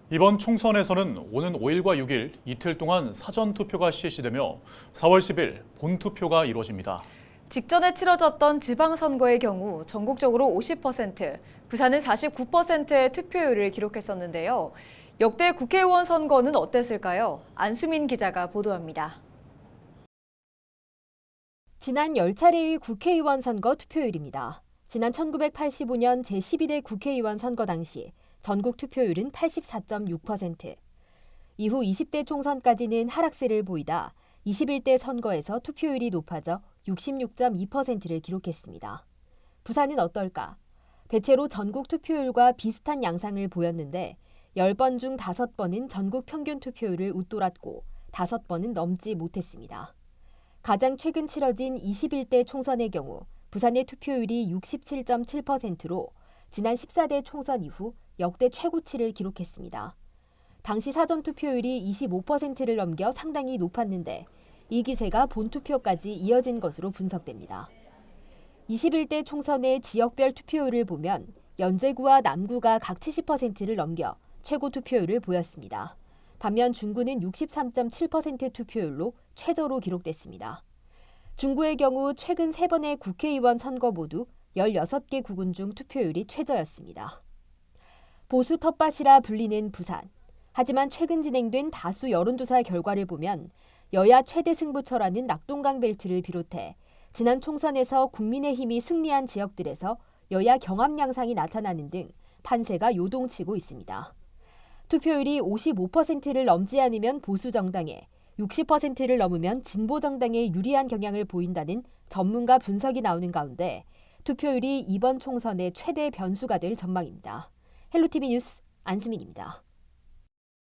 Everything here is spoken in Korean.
이번 총선에서는 오는 5일과 6일 이틀 동안 사전투표가 실시되며 4월 10일 본투표가 이루어집니다. 직전에 치러졌던 지방선거의 경우 전국적으로 50%, 부산은 49%의 투표율을 기록했었는데요. 역대 국회의원 선거는 어땠을까요? 안수민 기자가 보도합니다. 지난 10차례의 국회의원 선거 투표율입니다. 지난 1985년 제12대 국회의원 선거 당시 전국 투표율은 84.6%. 이후 20대 총선까지는 하락세를 보이다 21대 선거에서 투표율이 높아져 66.2%를 기록했습니다. 부산은 어떨까? 대체로 전국 투표율과 비슷한 양상을 보였는데 10번 중 5번은 전국 평균 투표율을 웃돌았고 5번은 넘지 못했습니다. 가장 최근 치러진 21대 총선의 경우 부산의 투표율이 67.7%로 지난 14대 총선 이후 역대 최고치를 기록했습니다. 당시 사전투표율이 25%를 넘겨 상당히 높았는데 이 기세가 본투표까지 이어진 것으로 분석됩니다. 21대 총선의 지역별 투표율을 보면 연제구와 남구가 각 70%를 넘겨 최고 투표율을 보였습니다. 반면 중구는 63.7% 투표율로 최저로 기록됐습니다. 중구의 경우 최근 3번의 국회의원 선거 모두 16개 구군 중 투표율이 최저였습니다. 보수 텃밭이라 불리는 부산. 하지만 최근 진행된 다수 여론조사 결과를 보면 여야 최대 승부처라는 낙동강 벨트를 비롯해 지난 총선에서 국민의힘이 승리한 지역들에서 여야 경합 양상이 나타나는 등 판세가 요동치고 있습니다. 투표율이 55%를 넘지 않으면 보수 정당에, 60%를 넘으면 진보 정당에 유리한 경향을 보인다는 전문가 분석이 나오는 가운데 투표율이 이번 총선의 최대 변수가 될 전망입니다. 헬로티비 뉴스 안수민입니다.